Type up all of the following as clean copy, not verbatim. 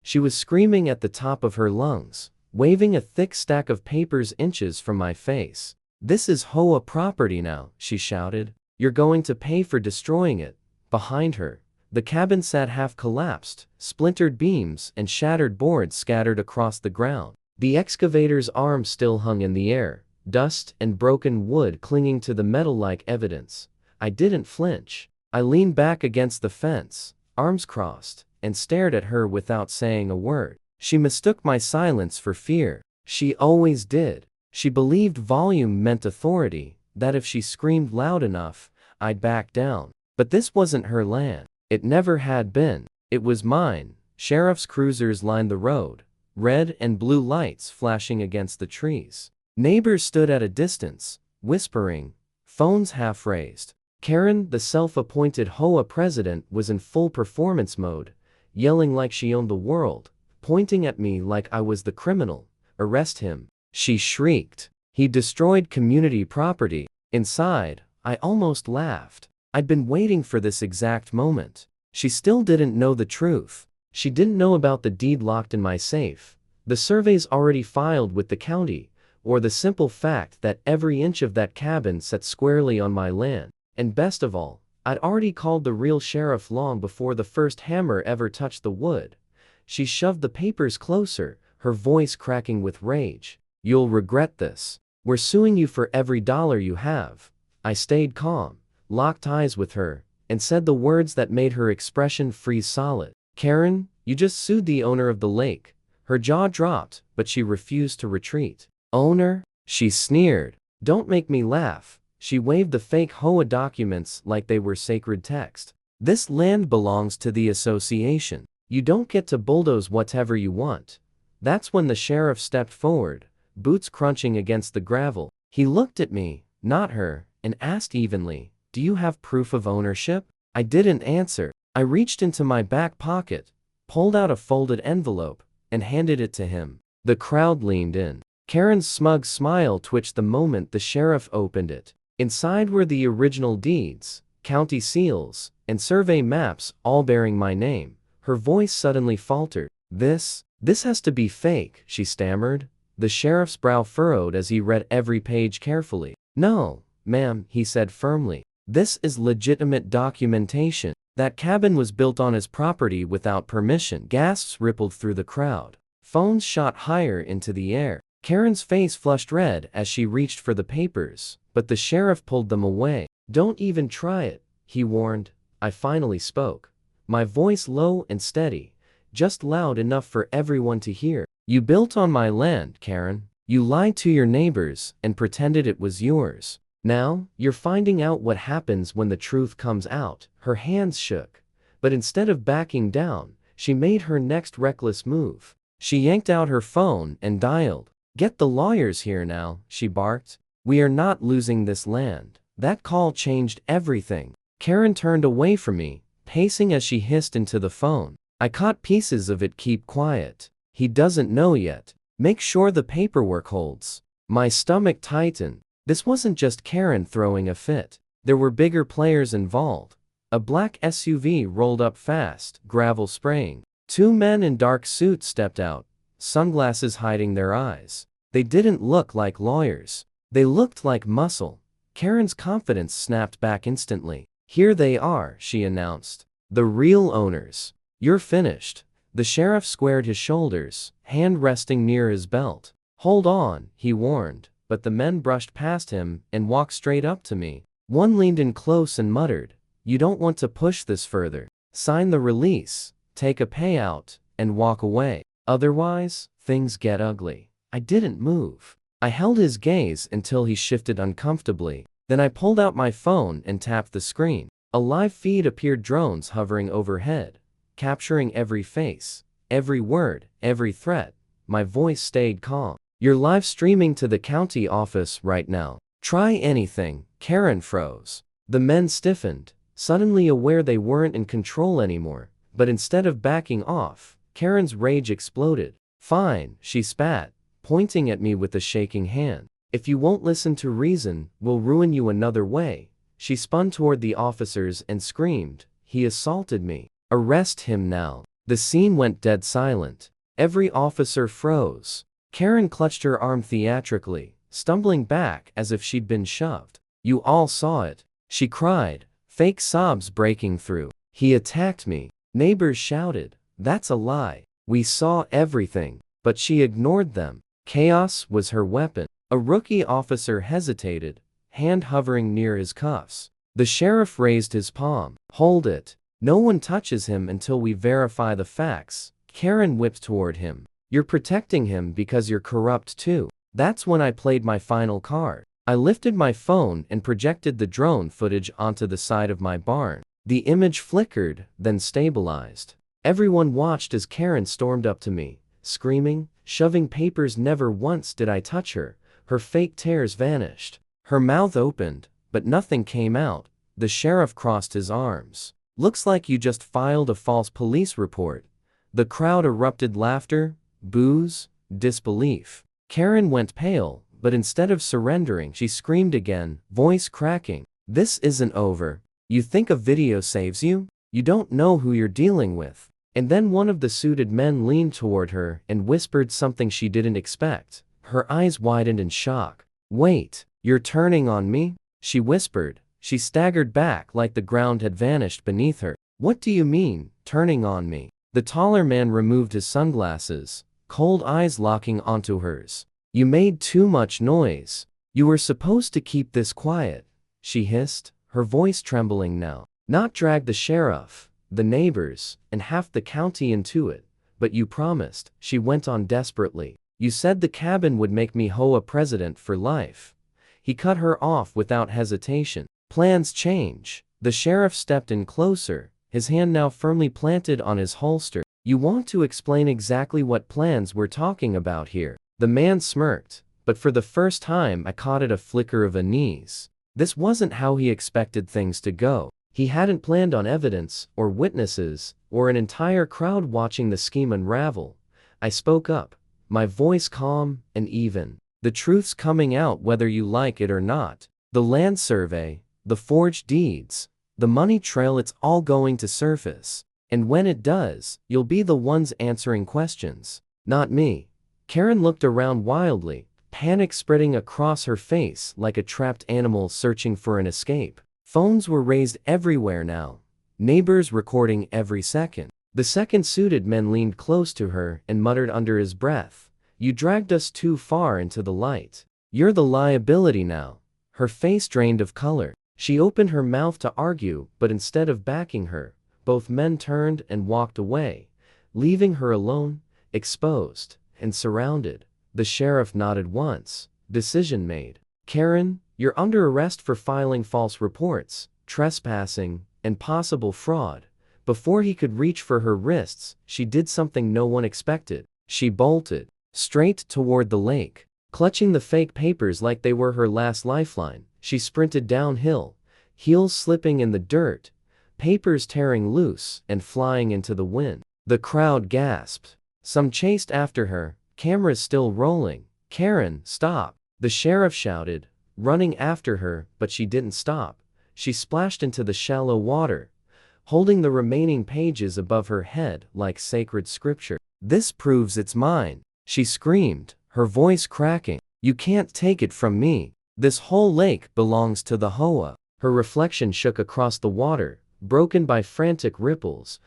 She was screaming at the top of her lungs, waving a thick stack of papers inches from my face. "This is HOA property now," she shouted. "You're going to pay for destroying it." Behind her, the cabin sat half collapsed, splintered beams and shattered boards scattered across the ground. The excavator's arm still hung in the air, dust and broken wood clinging to the metal like evidence. I didn't flinch. I leaned back against the fence, arms crossed, and stared at her without saying a word. She mistook my silence for fear. She always did. She believed volume meant authority, that if she screamed loud enough, I'd back down. But this wasn't her land. It never had been. It was mine. Sheriff's cruisers lined the road, red and blue lights flashing against the trees. Neighbors stood at a distance, whispering, phones half raised. Karen, the self-appointed HOA president, was in full performance mode, yelling like she owned the world, pointing at me like I was the criminal. "Arrest him," she shrieked. "He destroyed community property." Inside, I almost laughed. I'd been waiting for this exact moment. She still didn't know the truth. She didn't know about the deed locked in my safe, the surveys already filed with the county, or the simple fact that every inch of that cabin sat squarely on my land. And best of all, I'd already called the real sheriff long before the first hammer ever touched the wood. She shoved the papers closer, her voice cracking with rage. "You'll regret this. We're suing you for every dollar you have." I stayed calm, locked eyes with her, and said the words that made her expression freeze solid. "Karen, you just sued the owner of the lake." Her jaw dropped, but she refused to retreat. "Owner?" she sneered. "Don't make me laugh." She waved the fake HOA documents like they were sacred text. "This land belongs to the association. You don't get to bulldoze whatever you want." That's when the sheriff stepped forward, boots crunching against the gravel. He looked at me, not her, and asked evenly, "Do you have proof of ownership?" I didn't answer. I reached into my back pocket, pulled out a folded envelope, and handed it to him. The crowd leaned in. Karen's smug smile twitched the moment the sheriff opened it. Inside were the original deeds, county seals, and survey maps, all bearing my name. Her voice suddenly faltered. This has to be fake," she stammered. The sheriff's brow furrowed as he read every page carefully. "No, ma'am," he said firmly. "This is legitimate documentation. That cabin was built on his property without permission." Gasps rippled through the crowd. Phones shot higher into the air. Karen's face flushed red as she reached for the papers, but the sheriff pulled them away. "Don't even try it," he warned. I finally spoke, my voice low and steady, just loud enough for everyone to hear. "You built on my land, Karen. You lied to your neighbors and pretended it was yours. Now, you're finding out what happens when the truth comes out." Her hands shook, but instead of backing down, she made her next reckless move. She yanked out her phone and dialed. "Get the lawyers here now," she barked. "We are not losing this land." That call changed everything. Karen turned away from me, pacing as she hissed into the phone. I caught pieces of it. "Keep quiet. He doesn't know yet. Make sure the paperwork holds." My stomach tightened. This wasn't just Karen throwing a fit. There were bigger players involved. A black SUV rolled up fast, gravel spraying. Two men in dark suits stepped out, sunglasses hiding their eyes. They didn't look like lawyers. They looked like muscle. Karen's confidence snapped back instantly. "Here they are," she announced. "The real owners. You're finished." The sheriff squared his shoulders, hand resting near his belt. "Hold on," he warned, but the men brushed past him and walked straight up to me. One leaned in close and muttered, "You don't want to push this further. Sign the release, take a payout, and walk away. Otherwise, things get ugly." I didn't move. I held his gaze until he shifted uncomfortably. Then I pulled out my phone and tapped the screen. A live feed appeared, drones hovering overhead, capturing every face, every word, every threat. My voice stayed calm. "You're live streaming to the county office right now. Try anything." Karen froze. The men stiffened, suddenly aware they weren't in control anymore. But instead of backing off, Karen's rage exploded. "Fine," she spat, pointing at me with a shaking hand. "If you won't listen to reason, we'll ruin you another way." She spun toward the officers and screamed, "He assaulted me. Arrest him now." The scene went dead silent. Every officer froze. Karen clutched her arm theatrically, stumbling back as if she'd been shoved. "You all saw it," she cried, fake sobs breaking through. "He attacked me," neighbors shouted. "That's a lie. We saw everything." But she ignored them. Chaos was her weapon. A rookie officer hesitated, hand hovering near his cuffs. The sheriff raised his palm. "Hold it. No one touches him until we verify the facts." Karen whipped toward him. "You're protecting him because you're corrupt too." That's when I played my final card. I lifted my phone and projected the drone footage onto the side of my barn. The image flickered, then stabilized. Everyone watched as Karen stormed up to me, screaming, shoving papers. Never once did I touch her. Her fake tears vanished. Her mouth opened, but nothing came out. The sheriff crossed his arms. "Looks like you just filed a false police report." The crowd erupted laughter, boos, disbelief. Karen went pale, but instead of surrendering, she screamed again, voice cracking. "This isn't over. You think a video saves you? You don't know who you're dealing with." And then one of the suited men leaned toward her and whispered something she didn't expect. Her eyes widened in shock. "Wait, you're turning on me?" she whispered. She staggered back like the ground had vanished beneath her. "What do you mean, turning on me?" The taller man removed his sunglasses, cold eyes locking onto hers. "You made too much noise. You were supposed to keep this quiet," she hissed, her voice trembling now. "Not drag the sheriff, the neighbors, and half the county into it. But you promised," she went on desperately. "You said the cabin would make me HOA president for life." He cut her off without hesitation. "Plans change." The sheriff stepped in closer, his hand now firmly planted on his holster. "You want to explain exactly what plans we're talking about here?" The man smirked, but for the first time I caught a flicker of unease. This wasn't how he expected things to go. He hadn't planned on evidence, or witnesses, or an entire crowd watching the scheme unravel. I spoke up, my voice calm and even. "The truth's coming out whether you like it or not. The land survey, the forged deeds, the money trail, it's all going to surface. And when it does, you'll be the ones answering questions. Not me." Karen looked around wildly, panic spreading across her face like a trapped animal searching for an escape. Phones were raised everywhere now, neighbors recording every second. The second suited man leaned close to her and muttered under his breath, "You dragged us too far into the light. You're the liability now." Her face drained of color. She opened her mouth to argue, but instead of backing her, both men turned and walked away, leaving her alone, exposed, and surrounded. The sheriff nodded once. "Decision made. Karen, you're under arrest for filing false reports, trespassing, and possible fraud." Before he could reach for her wrists, she did something no one expected. She bolted straight toward the lake. Clutching the fake papers like they were her last lifeline, she sprinted downhill, heels slipping in the dirt, papers tearing loose and flying into the wind. The crowd gasped. Some chased after her, cameras still rolling. "Karen, stop!" the sheriff shouted, running after her, but she didn't stop. She splashed into the shallow water, holding the remaining pages above her head like sacred scripture. "This proves it's mine," she screamed, her voice cracking. "You can't take it from me. This whole lake belongs to the HOA." Her reflection shook across the water, broken by frantic ripples.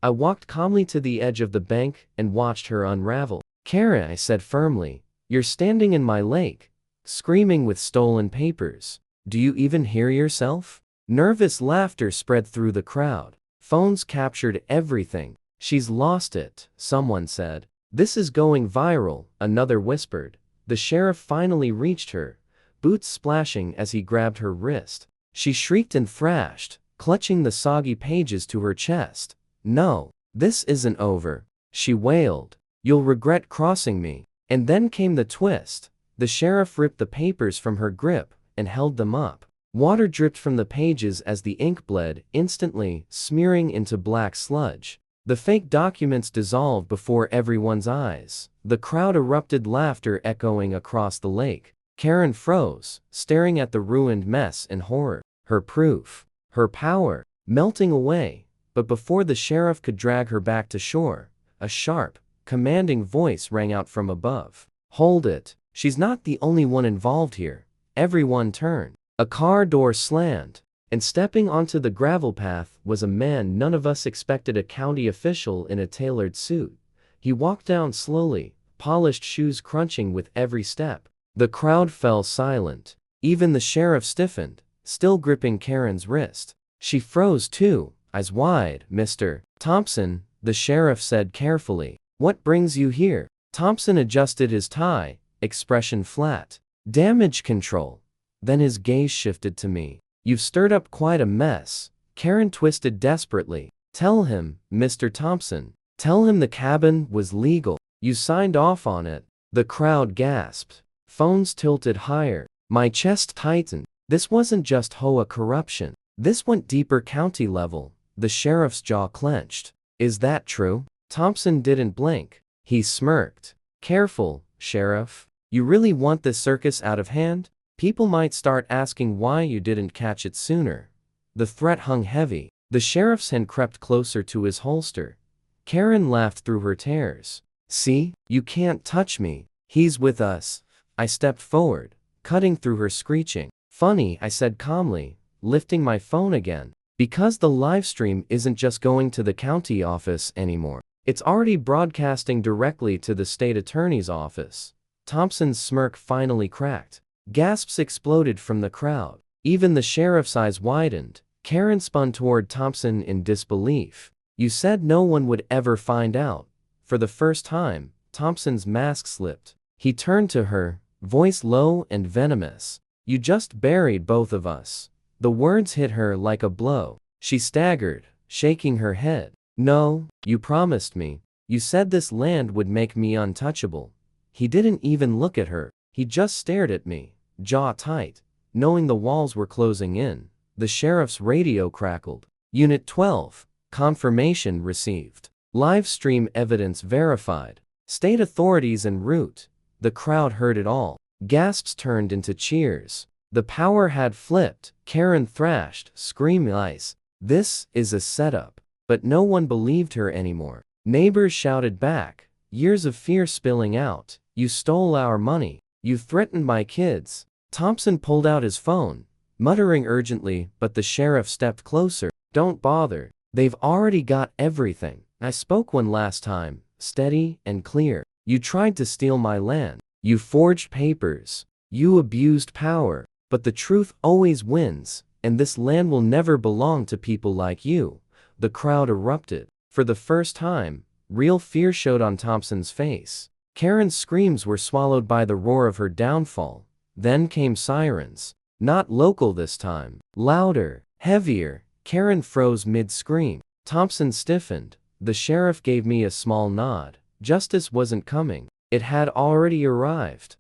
I walked calmly to the edge of the bank and watched her unravel. "Karen," I said firmly, "you're standing in my lake, screaming with stolen papers. Do you even hear yourself?" Nervous laughter spread through the crowd. Phones captured everything. "She's lost it," someone said. "This is going viral," another whispered. The sheriff finally reached her, boots splashing as he grabbed her wrist. She shrieked and thrashed, clutching the soggy pages to her chest. "No, this isn't over," she wailed. "You'll regret crossing me." And then came the twist. The sheriff ripped the papers from her grip and held them up. Water dripped from the pages as the ink bled, instantly smearing into black sludge. The fake documents dissolved before everyone's eyes. The crowd erupted, laughter echoing across the lake. Karen froze, staring at the ruined mess in horror. Her proof, her power, melting away. But before the sheriff could drag her back to shore, a sharp, commanding voice rang out from above. "Hold it. She's not the only one involved here." Everyone turned. A car door slammed, and stepping onto the gravel path was a man none of us expected, a county official in a tailored suit. He walked down slowly, polished shoes crunching with every step. The crowd fell silent. Even the sheriff stiffened, still gripping Karen's wrist. She froze too, eyes wide. "Mr. Thompson," the sheriff said carefully, "what brings you here?" Thompson adjusted his tie, expression flat. "Damage control." Then his gaze shifted to me. "You've stirred up quite a mess." Karen twisted desperately. "Tell him, Mr. Thompson. Tell him the cabin was legal. You signed off on it." The crowd gasped. Phones tilted higher. My chest tightened. This wasn't just HOA corruption. This went deeper, county level. The sheriff's jaw clenched. "Is that true?" Thompson didn't blink. He smirked. "Careful, Sheriff. You really want this circus out of hand? People might start asking why you didn't catch it sooner." The threat hung heavy. The sheriff's hand crept closer to his holster. Karen laughed through her tears. "See? You can't touch me. He's with us." I stepped forward, cutting through her screeching. "Funny," I said calmly, lifting my phone again. "Because the livestream isn't just going to the county office anymore. It's already broadcasting directly to the state attorney's office." Thompson's smirk finally cracked. Gasps exploded from the crowd. Even the sheriff's eyes widened. Karen spun toward Thompson in disbelief. "You said no one would ever find out." For the first time, Thompson's mask slipped. He turned to her, voice low and venomous. "You just buried both of us." The words hit her like a blow. She staggered, shaking her head. "No, you promised me. You said this land would make me untouchable." He didn't even look at her. He just stared at me, jaw tight, knowing the walls were closing in. The sheriff's radio crackled. "Unit 12, confirmation received. Live stream evidence verified. State authorities en route." The crowd heard it all. Gasps turned into cheers. The power had flipped. Karen thrashed, screaming lies. "This is a setup." But no one believed her anymore. Neighbors shouted back, years of fear spilling out. "You stole our money. You threatened my kids." Thompson pulled out his phone, muttering urgently, but the sheriff stepped closer. "Don't bother. They've already got everything. I spoke one last time, steady and clear. You tried to steal my land. You forged papers. You abused power. But the truth always wins, and this land will never belong to people like you." The crowd erupted. For the first time, real fear showed on Thompson's face. Karen's screams were swallowed by the roar of her downfall. Then came sirens. Not local this time. Louder, heavier. Karen froze mid-scream. Thompson stiffened. The sheriff gave me a small nod. Justice wasn't coming. It had already arrived.